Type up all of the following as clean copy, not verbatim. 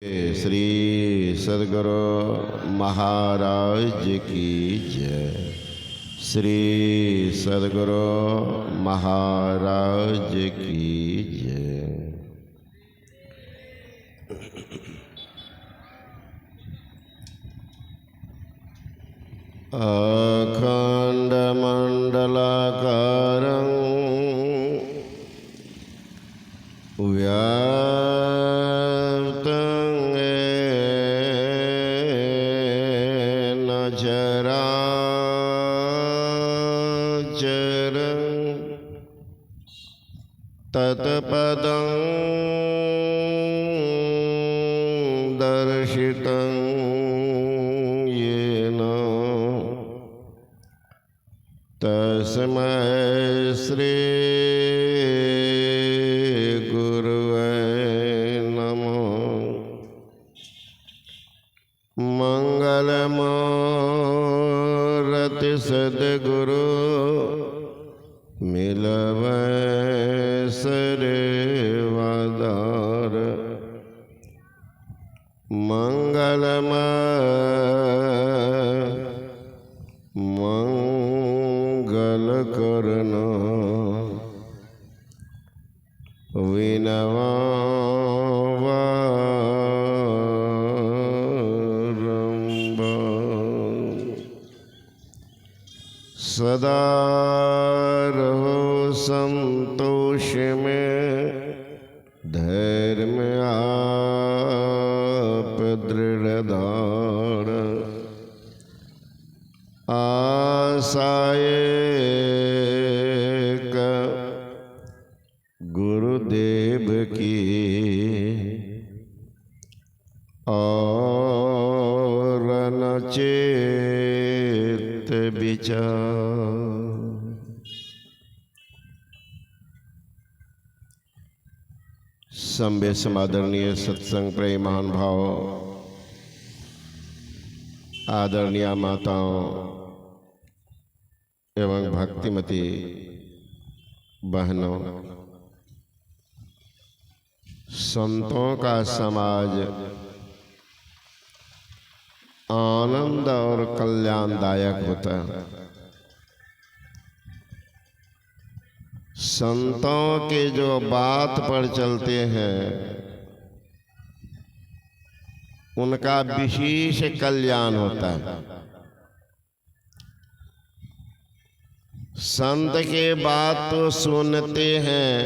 श्री सद्गुरु महाराज की जय। श्री सद्गुरु महाराज की जय। अखंड मंडलाकारं व्याप्तं येन चराचरं तत्पदं दर्शितं येन तस्मै श्री गुरुवे नमः। मंगलमूर्ति सद्गुरु मिलवै सेवादार। मंगल करना विनवारंभ। सदा रहो संतोष में, धैर्य में आप दृढ़धार। आसाए का गुरुदेव की और न चेत विचार। संबे समादरणीय सत्संग प्रेम महानुभाव, आदरणीय माताओं एवं भक्तिमती बहनों, संतों का समाज आनंद और कल्याणदायक होता है। संतों के जो बात पर चलते हैं उनका विशेष कल्याण होता है। संत के बात तो सुनते हैं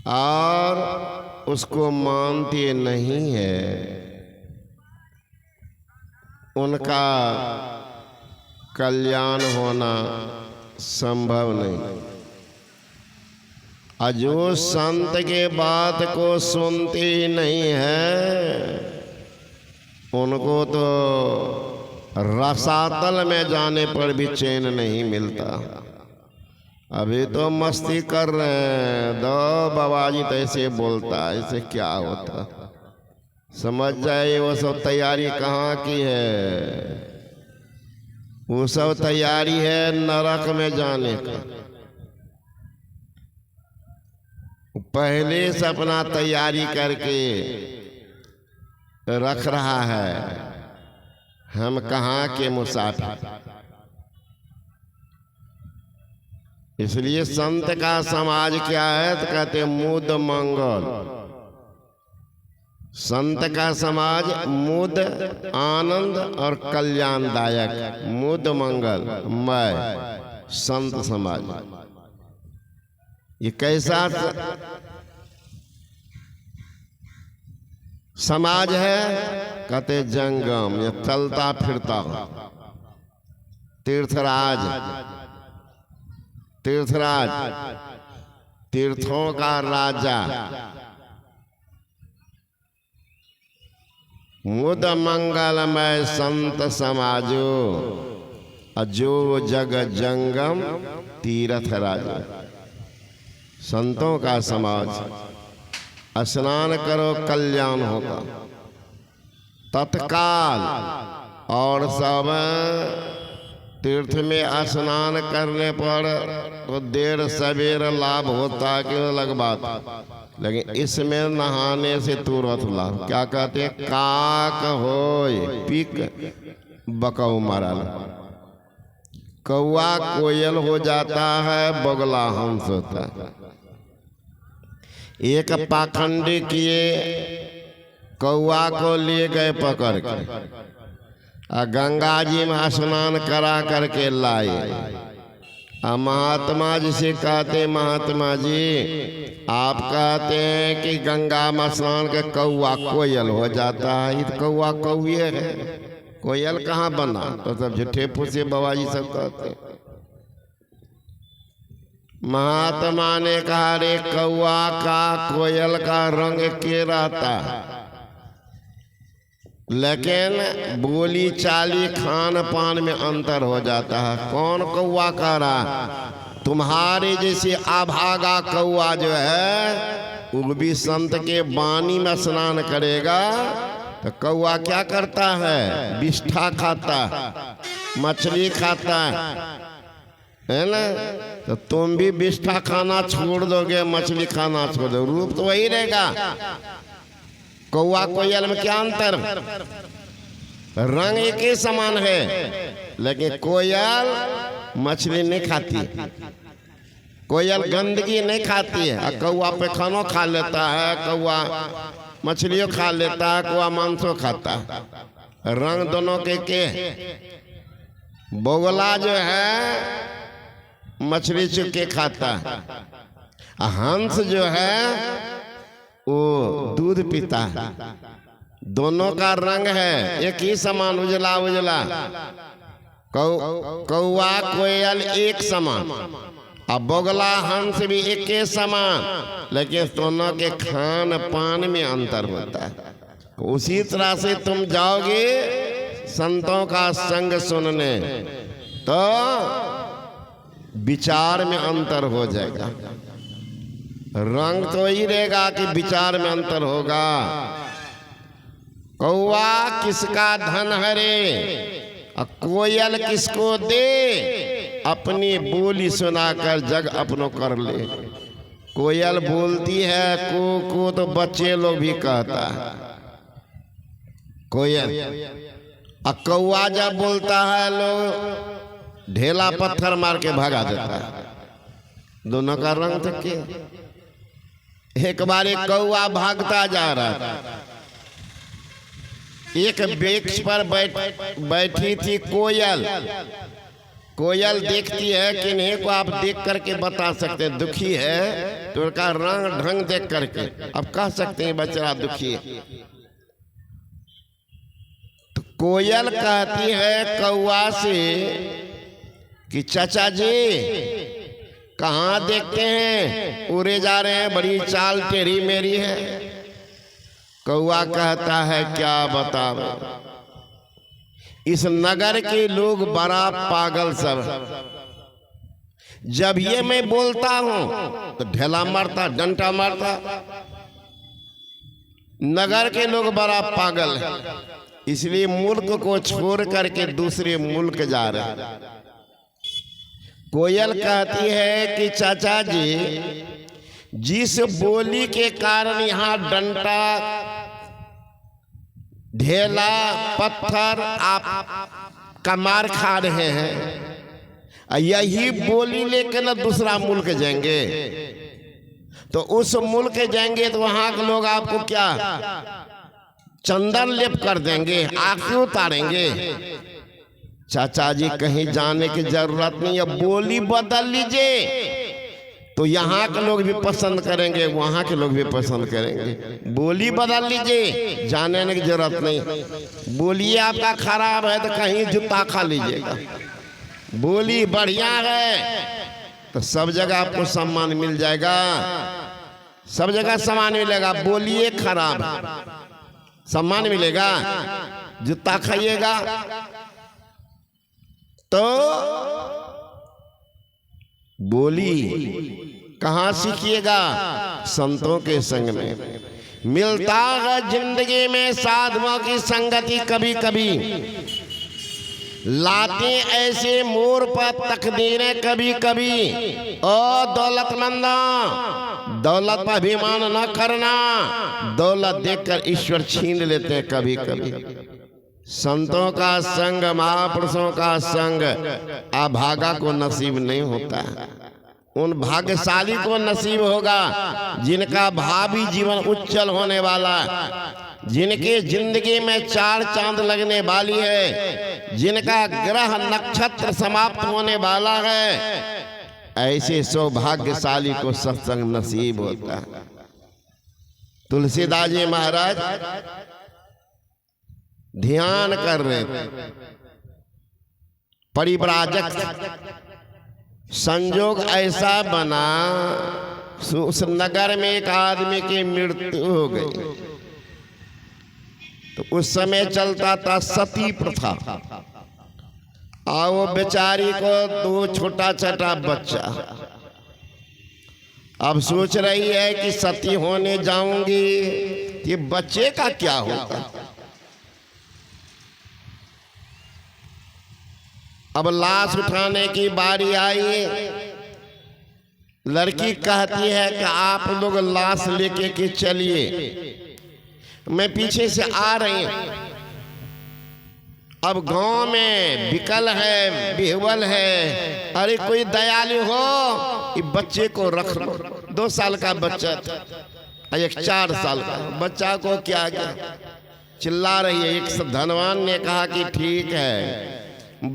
और उसको मानते नहीं है, उनका कल्याण होना संभव नहीं। और जो संत के बात को सुनते ही नहीं है उनको तो रसातल में जाने पर भी चैन नहीं मिलता। अभी तो मस्ती कर रहे हैं, दो बाबाजी तो ऐसे बोलता, ऐसे क्या होता। समझ जाए वो सब तैयारी कहाँ की है। वो सब तैयारी है नरक में जाने का। पहले से अपना तैयारी करके रख रहा है। हम कहाँ के मुसाफिर। इसलिए संत का समाज क्या है तो कहते मुद मंगल। संत का समाज मुद आनंद और कल्याणदायक, मुद मंगल मय संत समाज। ये कैसा समाज है कहते जंगम, ये चलता फिरता तीर्थराज। तीर्थराज तीर्थों का राजा। मुद मंगलमय संत समाजो, अजो जग जंगम तीर्थ राजा। संतों का समाज। स्नान करो कल्याण होगा तत्काल। और सब तीर्थ में स्नान करने पर तो देर सवेर लाभ होता है कि अलग बात। लेकिन इसमें नहाने से तुरंत लाभ। क्या कहते हैं? काक होय पिक बकौ मरल। कौआ कोयल हो जाता है, बगला हंस होता है। एक पाखंडी किए, कौआ को ले गए पकड़ के और गंगा जी में स्नान करा करके लाए। महात्मा जी से कहते, महात्मा जी आप कहते हैं कि गंगा में स्नान के कौआ कोयल हो जाता है, ये तो कौआ कौए है, कोयल कहाँ बना? तो सब झूठे पूछे बाबा जी सब कहते हैं। महात्मा ने कहा, रे कौआ का कोयल का रंग के रहता, लेकिन बोली चाली खान पान में अंतर हो जाता है। कौन कौआ कह रहा? तुम्हारे जैसे अभागा कौआ जो है वो भी संत के बानी में स्नान करेगा तो कौआ क्या करता है? बिष्ठा खाता, मछली खाता है ना। तो तुम भी बिष्ठा खाना छोड़ दोगे, मछली खाना छोड़ दो, रूप तो वही रहेगा। कौआ कोयल में क्या अंतर? रंग एक ही समान है, लेकिन कोयल मछली नहीं खाती, कोयल गंदगी नहीं खाती है। कौआ पैखानो खा लेता है, कौआ मछलियों खा लेता है, कौआ मांसो खाता है, रंग दोनों के। बोगला जो है मछली चुके खाता है, हंस जो है वो दूध पीता है। दोनों का रंग है एक ही समान, उजला उजला। कौआ कोयल एक समान, अब बोगला हंस भी एक के समान, लेकिन दोनों के खान पान में अंतर होता है। उसी तरह से तुम जाओगे संतों का संग सुनने तो विचार में अंतर हो जाएगा। रंग तो ही रहेगा कि विचार में अंतर होगा। कौआ किसका धन हरे और कोयल किसको दे? अपनी बोली सुनाकर जग अपनों कर ले। कोयल बोलती है को तो बच्चे लोग भी कहता है कोयल, और कौआ जब बोलता है लोग ढेला पत्थर मार के भगा देता है। दोनों का रंग तो क्या? एक बार एक कौआ भागता जा रहा था, एक वृक्ष पर बैठी थी कोयल। कोयल देखती है कि नहीं को आप देख करके बता सकते हैं दुखी है तो उसका रंग ढंग देख करके अब कह सकते हैं बेचारा दुखी है। तो कोयल कहती है कौआ से कि चाचा जी कहाँ देखते हैं, उड़े जा रहे हैं, बड़ी चाल टेढ़ी मेरी है। कौआ कहता है क्या बताओ, इस नगर के लोग बड़ा पागल सब, जब ये मैं बोलता हूं तो ढेला मारता, डंटा मारता। नगर के लोग बड़ा पागल है, इसलिए मुल्क को छोड़ करके दूसरे मुल्क जा रहे हैं। कोयल कहती है कि चाचा जी जिस बोली के कारण यहाँ डंटा ढेला पत्थर आप कमार खा रहे हैं, यही बोली लेकर ना दूसरा मुल्क जाएंगे तो उस मुल्क जाएंगे तो वहां के लोग आपको क्या चंदन लेप कर देंगे, आंखें उतारेंगे। चाचा जी कहीं जाने की जरूरत नहीं है, बोली बदल लीजिए तो यहाँ के लोग भी पसंद करेंगे, वहाँ के लोग भी पसंद करेंगे। बोली बदल लीजिए, जाने की जरूरत नहीं। बोली आपका खराब है तो कहीं जूता खा लीजिएगा, बोली बढ़िया है तो सब जगह आपको सम्मान मिल जाएगा, सब जगह सम्मान मिलेगा। बोलिए खराब सम्मान मिलेगा, जूता खाइएगा। तो बोली कहाँ सीखिएगा? संतों के संग में मिलता है जिंदगी में साधुओं की संगति। कभी कभी लाते ऐसे मोर पर तकदीरें, कभी कभी ओ दौलतमंदा दौलत पर अभिमान न करना। दौलत देखकर ईश्वर छीन लेते हैं कभी कभी। संतों का संग, महापुरुषों का संग अभागा को नसीब नहीं होता। उन भाग्यशाली को नसीब होगा जिनका भावी जीवन उज्जवल होने वाला, जिनके जिंदगी में 4 चांद लगने वाली है, जिनका ग्रह नक्षत्र समाप्त होने वाला है। ऐसे सौभाग्यशाली को सत्संग नसीब होता है। तुलसीदास जी महाराज ध्यान कर रहे थे। परिव्राजक संजोग ऐसा बना, उस नगर में एक आदमी की मृत्यु हो गई। तो उस समय चलता था सती प्रथा। वो बेचारी को 2 छोटा छोटा बच्चा। अब सोच रही है कि सती होने जाऊंगी, ये बच्चे का क्या होगा। अब लाश उठाने की बारी आई। लड़की कहती है कि आप लोग लाश लेके के चलिए, मैं पीछे से आ रही हूं। अब गांव में बिकल है, बिहवल है, अरे कोई दयालु हो, ये बच्चे को रख लो। 2 साल का बच्चा था, एक 4 साल का बच्चा को क्या किया, चिल्ला रही है। एक धनवान ने कहा कि ठीक है,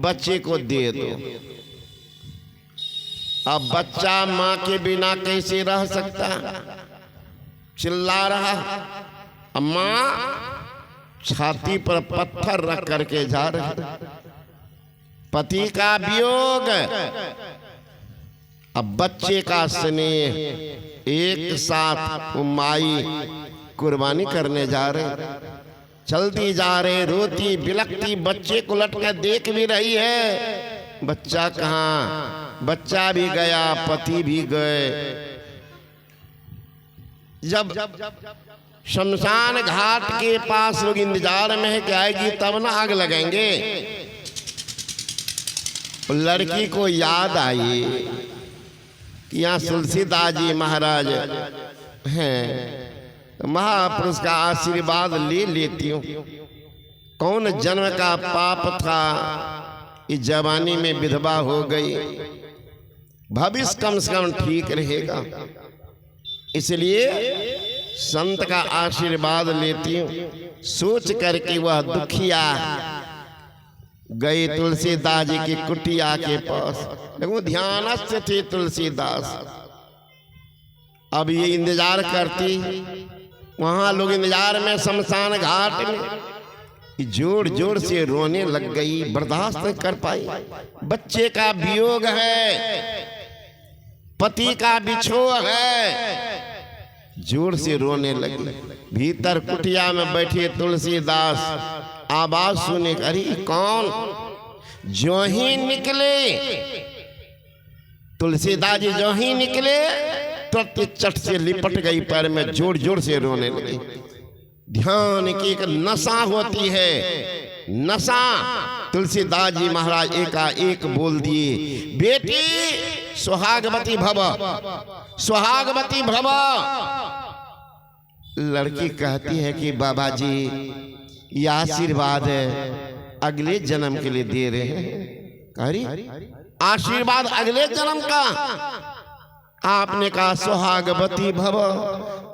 बच्चे को दे दो। अब बच्चा मां के बिना कैसे रह सकता, चिल्ला रहा। अम्मा छाती पर पत्थर रख करके जा रहे। पति का वियोग, अब बच्चे का स्नेह, एक साथ माई कुर्बानी करने जा रहे। चलती जा रहे, रोती बिलखती, बच्चे को लटकर देख भी रही है। बच्चा कहाँ, बच्चा भी गया, पति भी गए। जब शमशान घाट के पास लोग इंतजार में है कि आएगी तब ना आग लगाएंगे। लड़की को याद आई कि यहाँ तुलसीदास जी महाराज हैं, तो महापुरुष का आशीर्वाद ले लेती हूँ। कौन जन्म का पाप था, इस जवानी में विधवा हो गई, भविष्य कम से कम ठीक रहेगा। इसलिए संत का आशीर्वाद लेती हूँ। सोच करके वह दुखिया गई तुलसीदास जी की कुटिया के पास। देखो ध्यानस्थ थे तुलसीदास। अब ये इंतजार करती, वहां लोग इंतजार में, शमशान घाट में जोर जोर से रोने लग गई, बर्दाश्त नहीं कर पाई। बच्चे का वियोग है, पति का बिछोह है, जोर से रोने लगी। भीतर कुटिया में बैठे तुलसीदास आवाज सुने, अरे कौन। जो ही निकले तुलसीदास जी, जो ही निकले तो चट से लिपट गई पैर में, जोर जोर से रोने लगी। ध्यान की एक नशा होती है, नशा। तुलसीदास जी महाराज एकाएक बोल दिए, बेटी सुहागवती भव, सुहागवती भव। लड़की कहती है कि बाबा जी यह आशीर्वाद अगले जन्म के लिए दे रहे हैं। अरे आशीर्वाद अगले जन्म का। आपने कहा सुहागवती भव।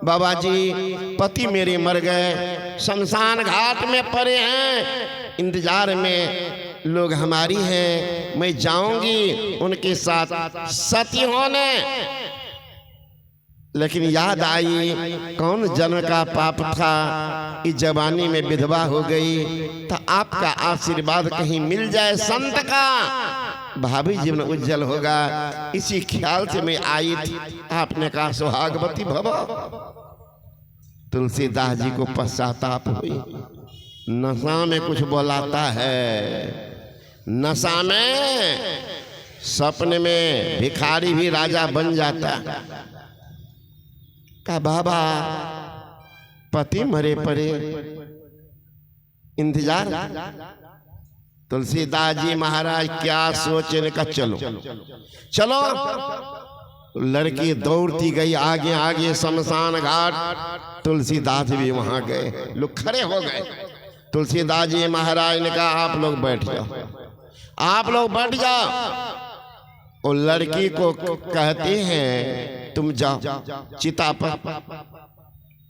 बाबा जी पति मेरे मर गए, शमशान घाट में पड़े हैं, इंतजार में लोग हमारी हैं, मैं जाऊंगी उनके साथ सती होने। लेकिन याद आई कौन जन्म का पाप था, इस जवानी में विधवा हो गई, तो आपका आशीर्वाद कहीं मिल जाए संत का, भावी जीवन उज्जवल होगा। इसी ख्याल से मैं आई थी। आपने कहा सुहागवती भव। तुलसीदास जी को पश्चाताप हुई। नशा में कुछ बोलाता है, नशा में सपने में भिखारी भी राजा बन जाता। का बाबा पति मरे पड़े, इंतजार। तुलसीदास जी महाराज क्या सोचे का, चलो चलो लड़की दौड़ती गई आगे आगे शमशान घाट। तुलसीदास भी वहां गए, लोग खड़े हो गए। तुलसीदास जी महाराज ने कहा आप लोग बैठ जाओ, आप लोग बैठ जाओ। और लड़की को कहते हैं तुम जाओ चिता पर,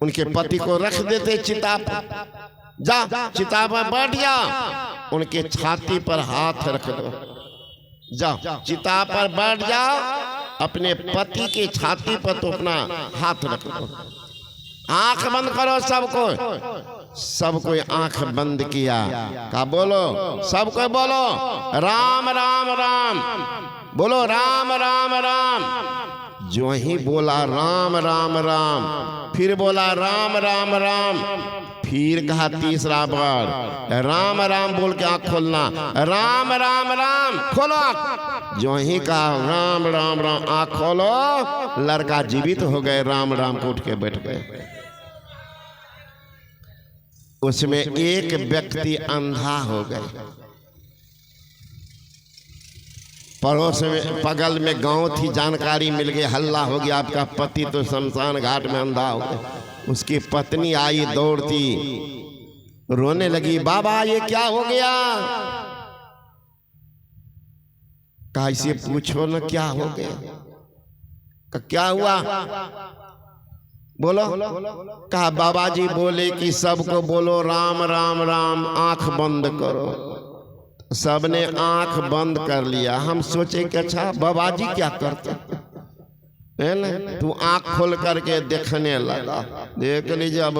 उनके पति को रख देते चिता पर, जा चिता पर बैठ जाओ, उनके छाती पर हाथ रख दो, जाओ चिता पर बैठ जाओ, अपने पति के छाती पर तो अपना हाथ रख दो। आंख बंद करो सबको, सब कोई आंख बंद किया। का बोलो, सब कोई बोलो राम राम राम, बोलो राम राम राम। जो ही बोला राम राम राम, फिर बोला राम राम राम, फिर कहा तीसरा बार राम राम बोल के आँख खोलना, राम राम राम खोलो आँख। जो ही कहा राम राम राम आँख खोलो, लड़का जीवित हो गए, राम राम को उठ के बैठ गए। उसमें एक व्यक्ति अंधा हो गए। पड़ोस में बगल में गांव थी, जानकारी मिल गई, हल्ला हो गया आपका पति तो शमशान घाट में अंधा हो गया। उसकी पत्नी आई दौड़ती, रोने लगी, बाबा ये क्या हो गया? कहा इसे पूछो ना क्या हो गया। क्या हुआ बोलो। कहा बाबा जी बोले कि सबको बोलो राम राम राम, आंख बंद करो। सबने आंख बंद कर लिया। हम सोचे कि अच्छा बाबा जी क्या करते है ना, तू आंख खोल करके देखने लगा। देख लीजिए अब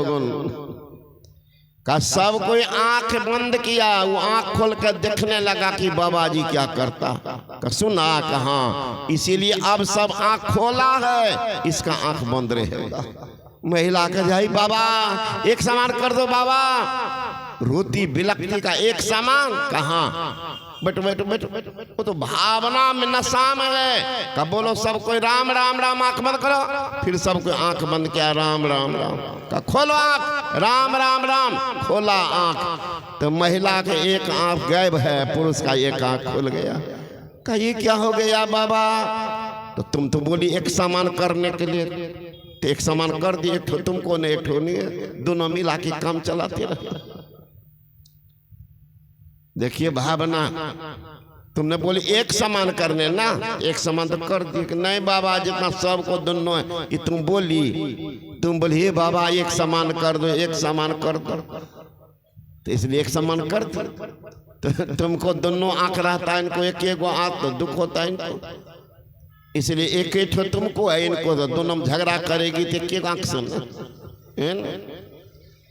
का सब कोई आंख बंद किया, वो आंख खोल कर देखने लगा कि बाबा जी क्या करता। सुना कहा, इसीलिए अब सब आंख खोला है, इसका आंख बंद रहेगा। महिला कह जाए बाबा एक सामान कर दो बाबा, रोती बिलकती का एक सामान कहाँ, बैठो बैठो बैठो बैठो, वो तो भावना में नशा में है। कब बोलो सब कोई राम राम राम, आंख बंद करो। फिर सब कोई आंख बंद किया, राम राम राम का खोलो आंख, राम राम राम खोला आंख। तो महिला के एक आंख गायब है, पुरुष का एक आंख खुल गया। कहा ये क्या हो गया बाबा? तो तुम तो बोली एक सामान करने के लिए, तो एक सामान कर दिए, एक ठो तुमको नहीं एक ठो नहीं, दोनों मिला के काम चलाते रहे। देखिए भावना, तुमने बोली एक सामान करने ना, एक सामान तो कर दिए कि नहीं बाबा जितना सबको दोनों है, ये तुम बोली हे बाबा एक सामान कर दो, एक सामान कर दो, तो इसलिए एक सामान कर दो। तो तुमको दोनों आंख रहता है, इनको एक एक आंख, तो दुख होता है इनको, इसलिए एक एक ठो तुमको है, इनको तो दोनों झगड़ा करेगी तो एक आंख सुन।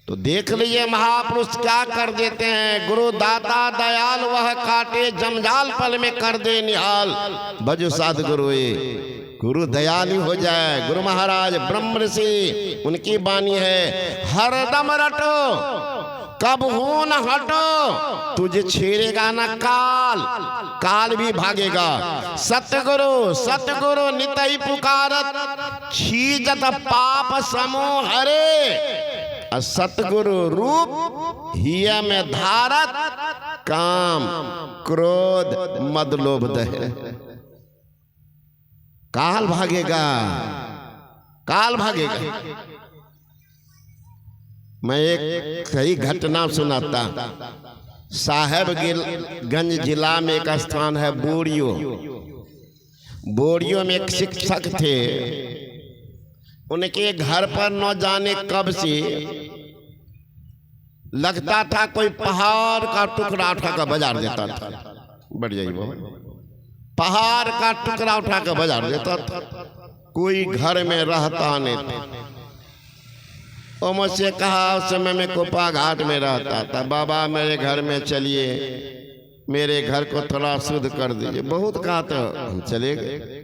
तो देख लीजिए महापुरुष क्या कर देते हैं। गुरु दाता दयाल वह काटे, जमजाल पल में कर दे निहाल। भजो साध गुरु, गुरु दयालु हो जाए। गुरु महाराज ब्रह्म ऋषि, उनकी वाणी है हरदम रटो कब हो न हटो, तुझे छेड़ेगा ना काल, काल भी भागेगा। सतगुरु सतगुरु नितई पुकारत, छीजत पाप समूह हरे। सतगुरु रूप हिया में धारत, काम क्रोध मद लोभ दहे। काल भागेगा, काल भागेगा। मैं एक सही घटना सुनाता। साहेबगंज जिला में एक स्थान है बोरियो, बोरियो में एक शिक्षक थे। उनके घर पर न जाने कब से लगता था कोई पहाड़ का टुकड़ा उठा कर बाजार देता था। बढ़ जाइए, पहाड़ का टुकड़ा उठा कर बाजार देता था, कोई घर में रहता नहीं था। और मुझसे कहा, उस समय में कोपा घाट में रहता था, बाबा मेरे घर में चलिए, मेरे घर को थोड़ा शुद्ध कर दीजिए। बहुत कहा तो हम चले गए।